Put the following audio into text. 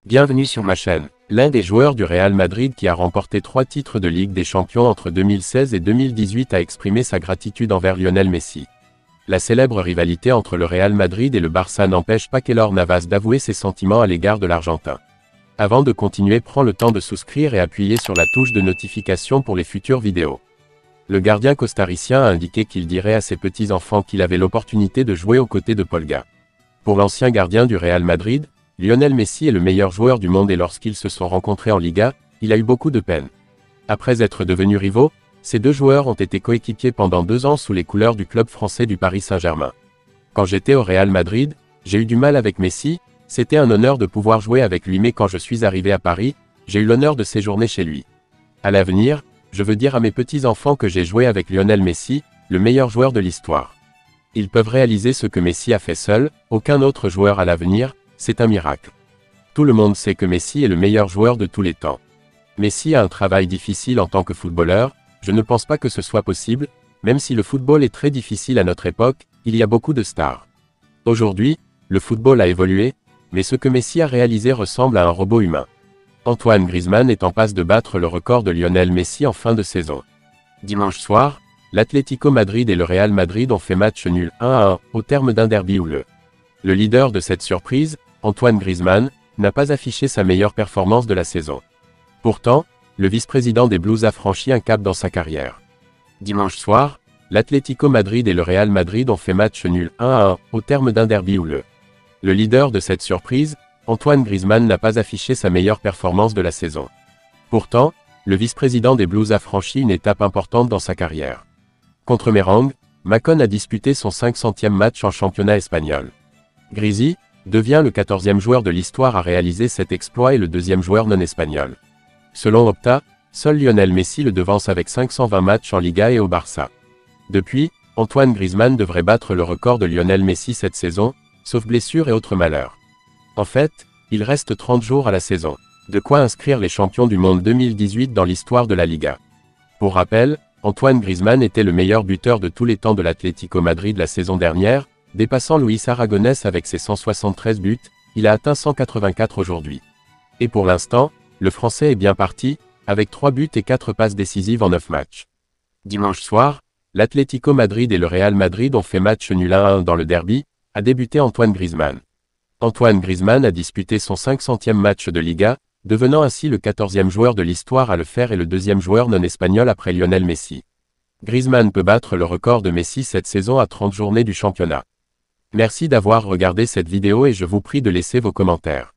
Bienvenue sur ma chaîne. L'un des joueurs du Real Madrid qui a remporté 3 titres de Ligue des Champions entre 2016 et 2018 a exprimé sa gratitude envers Lionel Messi. La célèbre rivalité entre le Real Madrid et le Barça n'empêche pas Keylor Navas d'avouer ses sentiments à l'égard de l'Argentin. Avant de continuer, prends le temps de souscrire et appuyer sur la touche de notification pour les futures vidéos. Le gardien costaricien a indiqué qu'il dirait à ses petits-enfants qu'il avait l'opportunité de jouer aux côtés de Pulga. Pour l'ancien gardien du Real Madrid, Lionel Messi est le meilleur joueur du monde et lorsqu'ils se sont rencontrés en Liga, il a eu beaucoup de peine. Après être devenus rivaux, ces deux joueurs ont été coéquipiers pendant 2 ans sous les couleurs du club français du Paris Saint-Germain. Quand j'étais au Real Madrid, j'ai eu du mal avec Messi, c'était un honneur de pouvoir jouer avec lui, mais quand je suis arrivé à Paris, j'ai eu l'honneur de séjourner chez lui. À l'avenir, je veux dire à mes petits-enfants que j'ai joué avec Lionel Messi, le meilleur joueur de l'histoire. Ils peuvent réaliser ce que Messi a fait seul, aucun autre joueur à l'avenir, c'est un miracle. Tout le monde sait que Messi est le meilleur joueur de tous les temps. Messi a un travail difficile en tant que footballeur, je ne pense pas que ce soit possible, même si le football est très difficile à notre époque, il y a beaucoup de stars. Aujourd'hui, le football a évolué, mais ce que Messi a réalisé ressemble à un robot humain. Antoine Griezmann est en passe de battre le record de Lionel Messi en fin de saison. Dimanche soir, l'Atlético Madrid et le Real Madrid ont fait match nul 1-1 au terme d'un derby houleux. Le leader de cette surprise, Antoine Griezmann, n'a pas affiché sa meilleure performance de la saison. Pourtant, le vice-président des Blues a franchi un cap dans sa carrière. Dimanche soir, l'Atlético Madrid et le Real Madrid ont fait match nul 1-1 au terme d'un derby houleux. Le leader de cette surprise, Antoine Griezmann n'a pas affiché sa meilleure performance de la saison. Pourtant, le vice-président des Blues a franchi une étape importante dans sa carrière. Contre Merengue, Macón a disputé son 500e match en championnat espagnol. Griezmann devient le 14e joueur de l'histoire à réaliser cet exploit et le 2e joueur non espagnol. Selon Opta, seul Lionel Messi le devance avec 520 matchs en Liga et au Barça. Depuis, Antoine Griezmann devrait battre le record de Lionel Messi cette saison, sauf blessure et autres malheurs. En fait, il reste 30 jours à la saison. De quoi inscrire les champions du monde 2018 dans l'histoire de la Liga. Pour rappel, Antoine Griezmann était le meilleur buteur de tous les temps de l'Atlético Madrid la saison dernière, dépassant Luis Aragonés avec ses 173 buts, il a atteint 184 aujourd'hui. Et pour l'instant, le Français est bien parti, avec 3 buts et 4 passes décisives en 9 matchs. Dimanche soir, l'Atlético Madrid et le Real Madrid ont fait match nul 1-1 dans le derby, a débuté Antoine Griezmann. Antoine Griezmann a disputé son 500e match de Liga, devenant ainsi le 14e joueur de l'histoire à le faire et le 2e joueur non espagnol après Lionel Messi. Griezmann peut battre le record de Messi cette saison à 30 journées du championnat. Merci d'avoir regardé cette vidéo et je vous prie de laisser vos commentaires.